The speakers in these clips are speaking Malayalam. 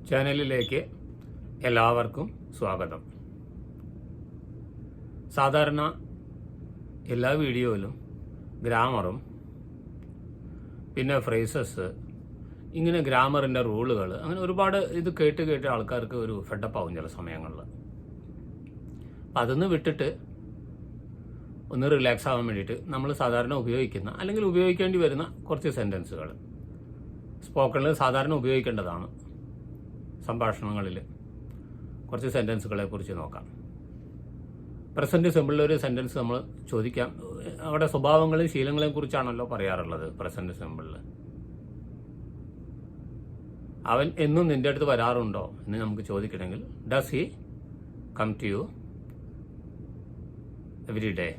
ചാനലിലേക്ക് എല്ലാവർക്കും സ്വാഗതം. സാധാരണ എല്ലാ വീഡിയോയിലും ഗ്രാമറും പിന്നെ ഫ്രേസസ്, ഇങ്ങനെ ഗ്രാമറിൻ്റെ റൂളുകൾ, അങ്ങനെ ഒരുപാട് ഇത് കേട്ട് ആൾക്കാർക്ക് ഒരു ഫെഡപ്പ് ആവും ചില സമയങ്ങളിൽ. അപ്പം അതൊന്ന് വിട്ടിട്ട് ഒന്ന് റിലാക്സ് ആവാൻ വേണ്ടിയിട്ട് നമ്മൾ സാധാരണ ഉപയോഗിക്കുന്ന അല്ലെങ്കിൽ ഉപയോഗിക്കേണ്ടി വരുന്ന കുറച്ച് സെൻറ്റൻസുകൾ സ്പോക്കണിൽ സാധാരണ ഉപയോഗിക്കേണ്ടതാണ്. സംഭാഷണങ്ങളിൽ കുറച്ച് സെൻറ്റൻസുകളെ കുറിച്ച് നോക്കാം. പ്രസൻറ്റ് സിമ്പിളിൽ ഒരു സെൻറ്റൻസ് നമ്മൾ ചോദിക്കാം. അവിടെ സ്വഭാവങ്ങളും ശീലങ്ങളെയും കുറിച്ചാണല്ലോ പറയാറുള്ളത്. പ്രസൻറ്റ് സിമ്പിളിൽ അവൻ എന്നും നിൻ്റെ അടുത്ത് വരാറുണ്ടോ എന്ന് നമുക്ക് ചോദിക്കണമെങ്കിൽ does he come to you every day?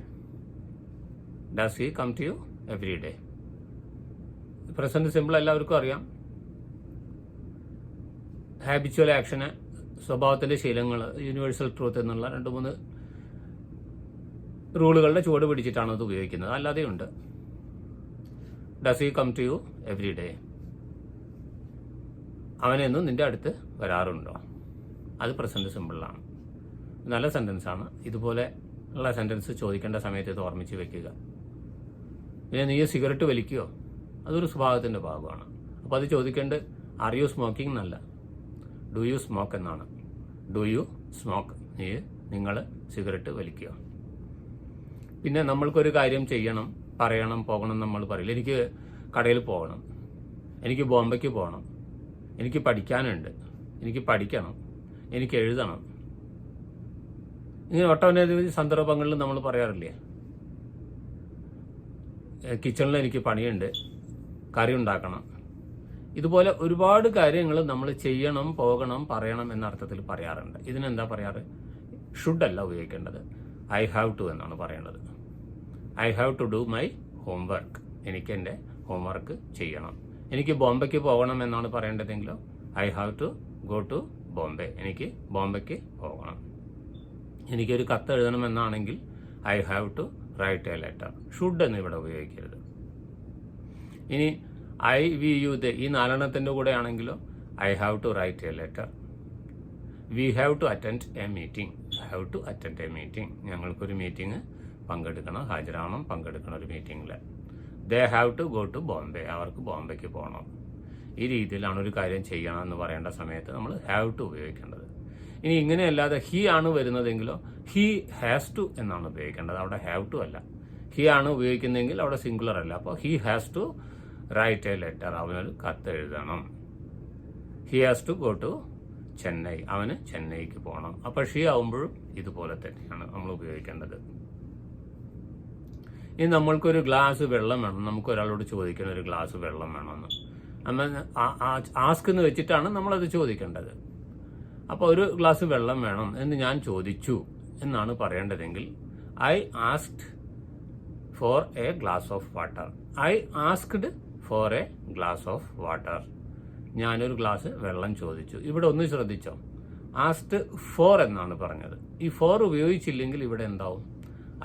Does he come to you every day? Present simple എല്ലാവർക്കും അറിയാം. ഹാബിച്വൽ ആക്ഷന്, സ്വഭാവത്തിൻ്റെ ശീലങ്ങൾ, യൂണിവേഴ്സൽ ട്രൂത്ത് എന്നുള്ള 2-3 റൂളുകളുടെ ചുവട് പിടിച്ചിട്ടാണ് അത് ഉപയോഗിക്കുന്നത്. അല്ലാതെയുണ്ട്. Does he come to you every day? അവനെന്നും നിൻ്റെ അടുത്ത് വരാറുണ്ടോ? അത് പ്രസൻറ്റ് സിമ്പിളിലാണ്. നല്ല സെൻറ്റൻസാണ്. ഇതുപോലെ ഉള്ള സെൻറ്റൻസ് ചോദിക്കേണ്ട സമയത്ത് ഇത് ഓർമ്മിച്ച് വെക്കുക. പിന്നെ നീ സിഗരറ്റ് വലിക്കുകയോ? അതൊരു സ്വഭാവത്തിൻ്റെ ഭാഗമാണ്. അപ്പോൾ അത് ചോദിക്കേണ്ടത് ആർ യു സ്മോക്കിംഗ് എന്നല്ല, ഡു യു സ്മോക്ക് എന്നാണ്. Do you smoke? നിങ്ങൾ സിഗരറ്റ് വലിക്കുക. പിന്നെ നമ്മൾക്കൊരു കാര്യം ചെയ്യണം, പറയണം, പോകണം നമ്മൾ പറയില്ല. എനിക്ക് കടയിൽ പോകണം, എനിക്ക് ബോംബെക്ക് പോകണം, എനിക്ക് പഠിക്കാനുണ്ട്, എനിക്ക് പഠിക്കണം, എനിക്ക് എഴുതണം. ഇങ്ങനെ ഒട്ടനവധി സന്ദർഭങ്ങളിൽ നമ്മൾ പറയാറില്ലേ. കിച്ചണിൽ എനിക്ക് പണിയുണ്ട്, കറി ഉണ്ടാക്കണം. ഇതുപോലെ ഒരുപാട് കാര്യങ്ങൾ നമ്മൾ ചെയ്യണം, പോകണം, പറയണം എന്ന അർത്ഥത്തിൽ പറയാറുണ്ട്. ഇതിനെന്താ പറയാറ്? ഷുഡ് അല്ല ഉപയോഗിക്കേണ്ടത്, ഐ ഹാവ് ടു എന്നാണ് പറയേണ്ടത്. I have to do my homework. എനിക്ക് എൻ്റെ ഹോംവർക്ക് ചെയ്യണം. എനിക്ക് ബോംബെക്ക് പോകണം എന്നാണ് പറയേണ്ടതെങ്കിലോ I have to go to Bombay. എനിക്ക് ബോംബെക്ക് പോകണം. എനിക്കൊരു കത്ത് എഴുതണമെന്നാണെങ്കിൽ I have to write a letter. Should എന്ന് ഇവിടെ ഉപയോഗിക്കരുത്. ഇനി ഐ, വി, യു, ദ ഈ 4 കൂടെ ആണെങ്കിലോ I have to write a letter. We have to attend a meeting. Have to attend a meeting. ഞങ്ങൾക്കൊരു മീറ്റിംഗ് പങ്കെടുക്കണം, ഹാജരാവണം, പങ്കെടുക്കണം ഒരു മീറ്റിംഗിൽ. They have to go to Bombay. അവർക്ക് ബോംബെക്ക് പോകണം. ഈ രീതിയിലാണ് ഒരു കാര്യം ചെയ്യണം എന്ന് പറയേണ്ട സമയത്ത് നമ്മൾ ഹാവ് ടു ഉപയോഗിക്കേണ്ടത്. ഇനി ഇങ്ങനെയല്ലാതെ ഹി ആണ് വരുന്നതെങ്കിലോ ഹി ഹാസ് ടു എന്നാണ് ഉപയോഗിക്കേണ്ടത്. അവിടെ ഹാവ് ടു അല്ല. ഹി ആണ് ഉപയോഗിക്കുന്നതെങ്കിൽ അവിടെ സിംഗുലർ അല്ല. അപ്പോൾ he has to write a letter. അവനൊരു കത്ത് എഴുതണം. He has to go to Chennai. അവന് ചെന്നൈക്ക് പോകണം. അപ്പോൾ ഷീ ആവുമ്പോഴും ഇതുപോലെ തന്നെയാണ് നമ്മൾ ഉപയോഗിക്കേണ്ടത്. ഇനി നമ്മൾക്കൊരു ഗ്ലാസ് വെള്ളം വേണം. നമുക്ക് ഒരാളോട് ചോദിക്കണം ഒരു ഗ്ലാസ് വെള്ളം വേണമെന്ന്. നമ്മൾ ആസ്ക് എന്ന് വെച്ചിട്ടാണ് നമ്മളത് ചോദിക്കേണ്ടത്. അപ്പോൾ ഒരു ഗ്ലാസ് വെള്ളം വേണം എന്ന് ഞാൻ ചോദിച്ചു എന്നാണ് പറയേണ്ടതെങ്കിൽ I asked for a glass of water. I asked for a glass of water. ഞാനൊരു ഗ്ലാസ് വെള്ളം ചോദിച്ചു. ഇവിടെ ഒന്ന് ശ്രദ്ധിച്ചോ, ആസ്ക്ഡ് ഫോർ എന്നാണ് പറഞ്ഞത്. ഈ ഫോർ ഉപയോഗിച്ചില്ലെങ്കിൽ ഇവിടെ എന്താവും?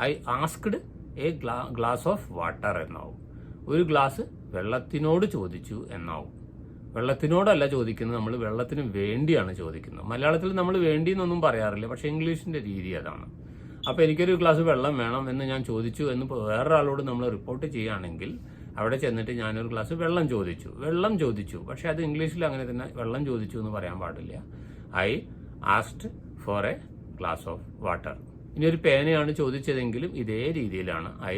I asked A glass of water എന്നാവും. ഒരു ഗ്ലാസ് വെള്ളത്തിനോട് ചോദിച്ചു എന്നാവും. വെള്ളത്തിനോടല്ല ചോദിക്കുന്നത്, നമ്മൾ വെള്ളത്തിന് വേണ്ടിയാണ് ചോദിക്കുന്നത്. മലയാളത്തിൽ നമ്മൾ വേണ്ടി എന്നൊന്നും പറയാറില്ല, പക്ഷേ ഇംഗ്ലീഷിൻ്റെ രീതി അതാണ്. അപ്പോൾ എനിക്കൊരു ഗ്ലാസ് വെള്ളം വേണം എന്ന് ഞാൻ ചോദിച്ചു എന്ന് വേറൊരാളോട് നമ്മൾ റിപ്പോർട്ട് ചെയ്യുകയാണെങ്കിൽ അവിടെ ചെന്നിട്ട് ഞാനൊരു ഗ്ലാസ് വെള്ളം ചോദിച്ചു. പക്ഷെ അത് ഇംഗ്ലീഷിൽ അങ്ങനെ തന്നെ വെള്ളം ചോദിച്ചു എന്ന് പറയാൻ പാടില്ല. I asked for a glass of water. ഇനി ഒരു പേനയാണ് ചോദിച്ചതെങ്കിലും ഇതേ രീതിയിലാണ് I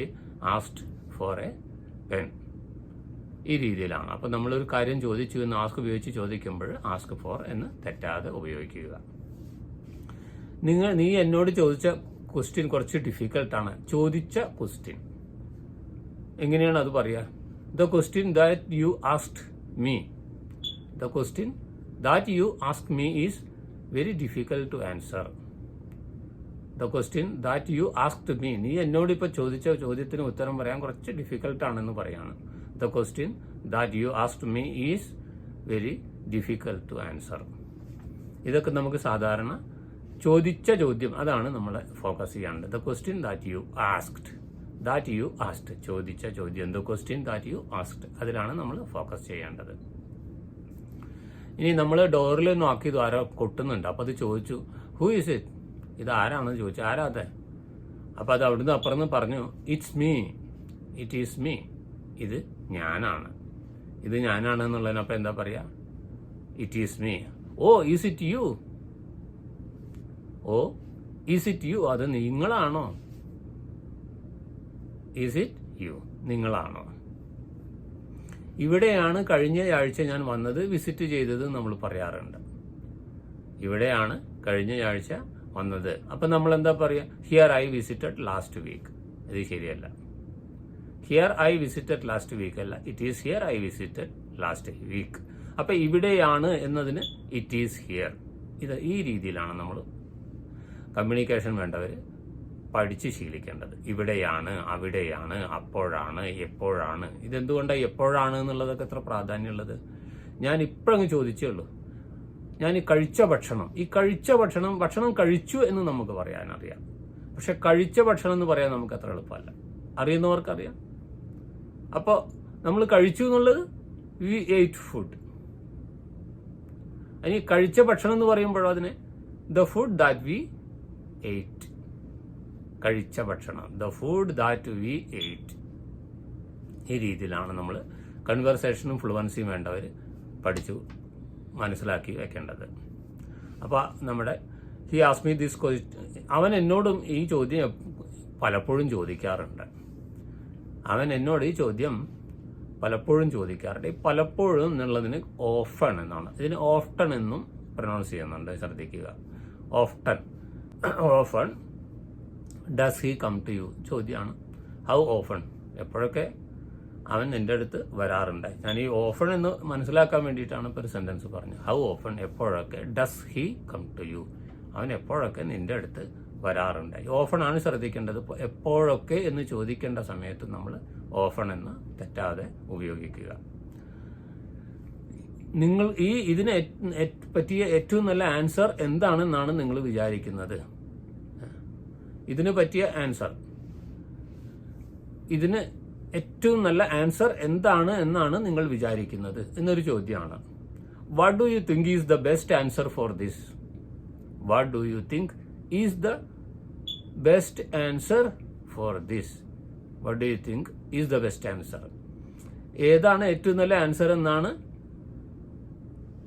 asked for A pen. ഈ രീതിയിലാണ്. അപ്പോൾ നമ്മളൊരു കാര്യം ചോദിച്ചു എന്ന് ആസ്ക് ഉപയോഗിച്ച് ചോദിക്കുമ്പോൾ ആസ്ക് ഫോർ എന്ന് തെറ്റാതെ ഉപയോഗിക്കുക. നീ എന്നോട് ചോദിച്ച ക്വസ്റ്റ്യൻ കുറച്ച് ഡിഫിക്കൽട്ടാണ്. ചോദിച്ച ക്വസ്റ്റ്യൻ എങ്ങനെയാണ് അത് പറയുക? The question that you asked me. The question that you ask me is very difficult to answer. The question that you asked me. നീ എന്നോട് ഇപ്പോൾ ചോദിച്ച ചോദ്യത്തിന് ഉത്തരം പറയാൻ കുറച്ച് ഡിഫിക്കൽട്ടാണെന്ന് പറയാണ്. The question that you asked me is very difficult to answer. ഇതൊക്കെ നമുക്ക് സാധാരണ ചോദിച്ച ചോദ്യം, അതാണ് നമ്മൾ ഫോക്കസ് ചെയ്യേണ്ടത്. The question that you asked. ചോദിച്ച ചോദ്യം. The question that you asked, അതിലാണ് നമ്മൾ ഫോക്കസ് ചെയ്യേണ്ടത്. ഇനി നമ്മൾ ഡോറിൽ നോക്കിയത് ആരോ കൊട്ടുന്നുണ്ട്. അപ്പോൾ അത് ചോദിച്ചു, ഹൂ ഈസ് ഇറ്റ്? ഇത് ആരാണെന്ന് ചോദിച്ചു. ആരാ അതെ? അപ്പോൾ അത് അവിടുന്ന് അപ്പുറന്ന് പറഞ്ഞു, it's me, it is me. ഇത് ഞാനാണ്, ഇത് ഞാനാണ് എന്നുള്ളതിന് അപ്പം എന്താ പറയുക? It is me. Oh is it you? Oh is it you? അത് നിങ്ങളാണോ? Is it you? നിങ്ങളാണോ? ഇവിടെയാണ് കഴിഞ്ഞ ആഴ്ച ഞാൻ വന്നത്, വിസിറ്റ് ചെയ്തത് നമ്മൾ പറയാറുണ്ട്. ഇവിടെയാണ് കഴിഞ്ഞ ആഴ്ച വന്നത്. അപ്പം നമ്മൾ എന്താ പറയുക? Here I visited last week. ഇത് ശരിയല്ല. Here I visited last week അല്ല, it is here I visited last week. അപ്പം ഇവിടെയാണ് എന്നതിന് ഇറ്റ് ഈസ് ഹിയർ. ഇത് ഈ രീതിയിലാണ് നമ്മൾ കമ്മ്യൂണിക്കേഷൻ വേണ്ടവർ പഠിച്ച് ശീലിക്കേണ്ടത്. ഇവിടെയാണ്, അവിടെയാണ്, അപ്പോഴാണ്, എപ്പോഴാണ്. ഇതെന്തുകൊണ്ടാണ് എപ്പോഴാണ് എന്നുള്ളതൊക്കെ എത്ര പ്രാധാന്യമുള്ളത്? ഞാൻ ഇപ്പോഴങ്ങ് ചോദിച്ചേ ഉള്ളൂ. ഞാൻ ഈ കഴിച്ച ഭക്ഷണം കഴിച്ചു എന്ന് നമുക്ക് പറയാനറിയാം. പക്ഷെ കഴിച്ച ഭക്ഷണം എന്ന് പറയാൻ നമുക്ക് അത്ര എളുപ്പമല്ല. അറിയുന്നവർക്കറിയാം. അപ്പോൾ നമ്മൾ കഴിച്ചു എന്നുള്ളത് വി എയ്റ്റ് ഫുഡ്. ഇനി കഴിച്ച ഭക്ഷണം എന്ന് പറയുമ്പോഴോ അതിനെ the food that we eight. കഴിച്ച ഭക്ഷണം, the food that we eight. ഈ രീതിയിലാണ് നമ്മൾ കൺവെർസേഷനും ഫ്ലുവൻസിയും വേണ്ടവർ പഠിച്ചു മനസ്സിലാക്കി വെക്കേണ്ടത്. അപ്പോൾ നമ്മുടെ he ask me this question, അവൻ എന്നോടും ഈ ചോദ്യം പലപ്പോഴും ചോദിക്കാറുണ്ട്. ഈ പലപ്പോഴും എന്നുള്ളതിന് ഓഫൺ എന്നാണ്. ഇതിന് ഓഫ്റ്റൺ എന്നും പ്രൊനൗൺസ് ചെയ്യുന്നുണ്ട്, ശ്രദ്ധിക്കുക. Often does he come to you? ചോദ്യമാണ്. How often? എപ്പോഴൊക്കെ അവൻ എൻ്റെ അടുത്ത് വരാറുണ്ട്. ഞാൻ ഈ ഓഫൺ എന്ന് മനസ്സിലാക്കാൻ വേണ്ടിയിട്ടാണ് ഇപ്പോൾ ഒരു സെൻറ്റൻസ് പറഞ്ഞത്. ഹൗ ഓഫൺ, എപ്പോഴൊക്കെ. Does he come to you? അവൻ എപ്പോഴൊക്കെ നിൻ്റെ അടുത്ത് വരാറുണ്ട്. ഓഫൺ ആണ് ശ്രദ്ധിക്കേണ്ടത്. എപ്പോഴൊക്കെ എന്ന് ചോദിക്കേണ്ട സമയത്ത് നമ്മൾ ഓഫൺ എന്ന് തെറ്റാതെ ഉപയോഗിക്കുക. നിങ്ങൾ ഇതിന് പറ്റിയ ഏറ്റവും നല്ല ആൻസർ എന്താണെന്നാണ് നിങ്ങൾ വിചാരിക്കുന്നത്? ഇതിന് പറ്റിയ ആൻസർ, ഇതിന് ഏറ്റവും നല്ല ആൻസർ എന്താണ് എന്നാണ് നിങ്ങൾ വിചാരിക്കുന്നത് എന്നൊരു ചോദ്യമാണ്. What do you think is the best answer for this? What do you think is the best answer for this? What do you think is the best answer? ഏതാണ് ഏറ്റവും നല്ല ആൻസർ എന്നാണ്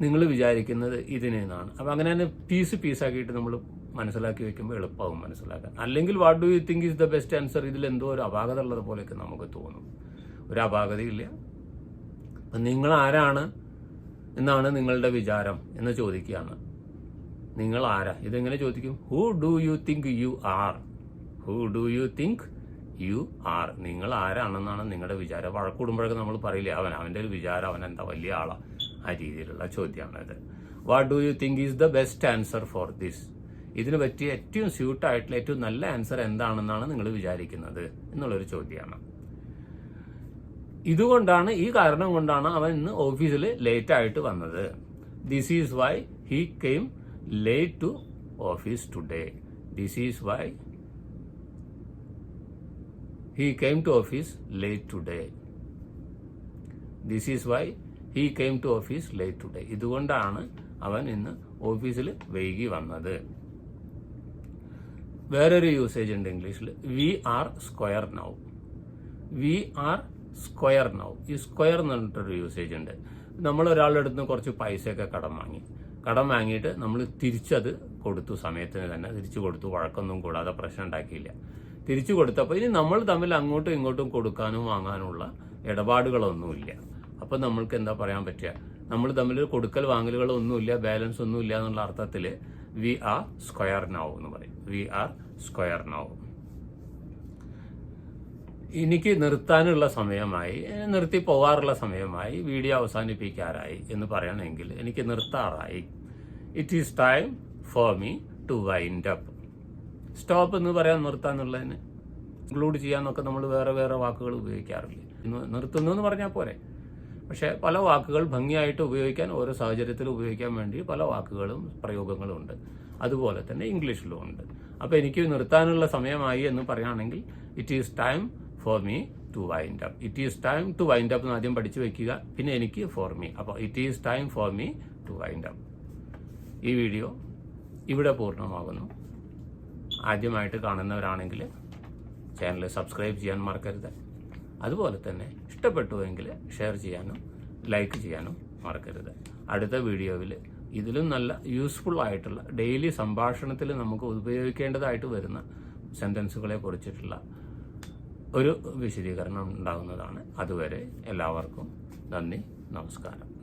നിങ്ങൾ വിചാരിക്കുന്നത് ഇതിനെന്നാണ്. അപ്പം അങ്ങനെ തന്നെ പീസാക്കിയിട്ട് നമ്മൾ മനസ്സിലാക്കി വെക്കുമ്പോൾ എളുപ്പമാവും മനസ്സിലാക്കാൻ. അല്ലെങ്കിൽ what do you think is the best answer, ഇതിൽ എന്തോ ഒരു അപാകത ഉള്ളത് പോലെയൊക്കെ നമുക്ക് തോന്നും. ഒരു അപാകതയില്ല. അപ്പം നിങ്ങൾ ആരാണ് എന്നാണ് നിങ്ങളുടെ വിചാരം എന്ന് ചോദിക്കുകയാണ്. നിങ്ങൾ ആരാ? ഇതെങ്ങനെ ചോദിക്കും? Who do you think you are? Who do you think you are? നിങ്ങൾ ആരാണെന്നാണ് നിങ്ങളുടെ വിചാരം. വഴക്കൂടുമ്പോഴൊക്കെ നമ്മൾ പറയില്ലേ, അവൻ്റെ ഒരു വിചാരം, അവൻ എന്താ വലിയ ആളാ. ആ രീതിയിലുള്ള ചോദ്യമാണിത്. What do you think is the best answer for this? ഇതിന് പറ്റിയ ഏറ്റവും സ്യൂട്ടായിട്ടുള്ള ഏറ്റവും നല്ല ആൻസർ എന്താണെന്നാണ് നിങ്ങൾ വിചാരിക്കുന്നത് എന്നുള്ളൊരു ചോദ്യമാണ്. ഇതുകൊണ്ടാണ്, ഈ കാരണം കൊണ്ടാണ് അവൻ ഇന്ന് ഓഫീസിൽ ലേറ്റ് ആയിട്ട് വന്നത്. This is why he came late to office today. This is why he came to office late today. This is why he came to office late today. ഇതുകൊണ്ടാണ് അവൻ ഇന്ന് ഓഫീസിൽ വൈകി വന്നത്. വേറൊരു യൂസേജ് ഉണ്ട് ഇംഗ്ലീഷിൽ, we are square now. We are square now. ഈ സ്ക്വയർ എന്ന് പറഞ്ഞിട്ടൊരു യൂസേജ് ഉണ്ട്. നമ്മൾ ഒരാളുടെ അടുത്ത് നിന്ന് കുറച്ച് പൈസയൊക്കെ കടം വാങ്ങിയിട്ട് നമ്മൾ തിരിച്ചത് കൊടുത്തു, സമയത്തിന് തന്നെ തിരിച്ചു കൊടുത്തു, വഴക്കൊന്നും കൂടാതെ പ്രശ്നം ഉണ്ടാക്കിയില്ല. തിരിച്ചു കൊടുത്തപ്പോൾ ഇനി നമ്മൾ തമ്മിൽ അങ്ങോട്ടും ഇങ്ങോട്ടും കൊടുക്കാനും വാങ്ങാനുമുള്ള ഇടപാടുകളൊന്നുമില്ല. അപ്പം നമ്മൾക്ക് എന്താ പറയാൻ പറ്റുക? നമ്മൾ തമ്മിൽ കൊടുക്കൽ വാങ്ങലുകളൊന്നുമില്ല, ബാലൻസ് ഒന്നുമില്ല എന്നുള്ള അർത്ഥത്തിൽ വി ആർ സ്ക്വയർ നൗ എന്ന് പറയും. We are square now. എനിക്ക് നിർത്താനുള്ള സമയമായി, നിർത്തി പോകാറുള്ള സമയമായി, വീഡിയോ അവസാനിപ്പിക്കാറായി എന്ന് പറയണമെങ്കിൽ എനിക്ക് നിർത്താറായി. It is time for me to wind up. Stop എന്ന് പറയാൻ നിർത്താന്നുള്ളതിന് ഇൻക്ലൂഡ് ചെയ്യാന്നൊക്കെ നമ്മൾ വേറെ വേറെ വാക്കുകൾ ഉപയോഗിക്കാറില്ല. നിർത്തുന്നു എന്ന് പറഞ്ഞാൽ പോരെ. പക്ഷേ പല വാക്കുകൾ ഭംഗിയായിട്ട് ഉപയോഗിക്കാൻ, ഓരോ സാഹചര്യത്തിൽ ഉപയോഗിക്കാൻ വേണ്ടി പല വാക്കുകളും പ്രയോഗങ്ങളും ഉണ്ട്. അതുപോലെ തന്നെ ഇംഗ്ലീഷിലും ഉണ്ട്. അപ്പോൾ എനിക്ക് നിർത്താനുള്ള സമയമായി എന്ന് പറയുകയാണെങ്കിൽ it is time for me to wind up. It is time to wind up എന്ന് ആദ്യം പഠിച്ചു വെക്കുക, പിന്നെ എനിക്ക് ഫോർ മീ. അപ്പോൾ it is time for me to wind up. ഈ വീഡിയോ ഇവിടെ പൂർണ്ണമാകുന്നു. ആദ്യമായിട്ട് കാണുന്നവരാണെങ്കിൽ ചാനൽ സബ്സ്ക്രൈബ് ചെയ്യാൻ മറക്കരുത്. അതുപോലെ തന്നെ ഇഷ്ടപ്പെട്ടുവെങ്കിൽ ഷെയർ ചെയ്യാനും ലൈക്ക് ചെയ്യാനും മറക്കരുത്. അടുത്ത വീഡിയോയിൽ ഇതിലും നല്ല യൂസ്ഫുൾ ആയിട്ടുള്ള ഡെയിലി സംഭാഷണത്തിൽ നമുക്ക് ഉപയോഗിക്കേണ്ടതായിട്ട് വരുന്ന സെൻറ്റൻസുകളെ കുറിച്ചിട്ടുള്ള ഒരു വിശദീകരണം ഉണ്ടാകുന്നതാണ്. അതുവരെ എല്ലാവർക്കും നന്ദി, നമസ്കാരം.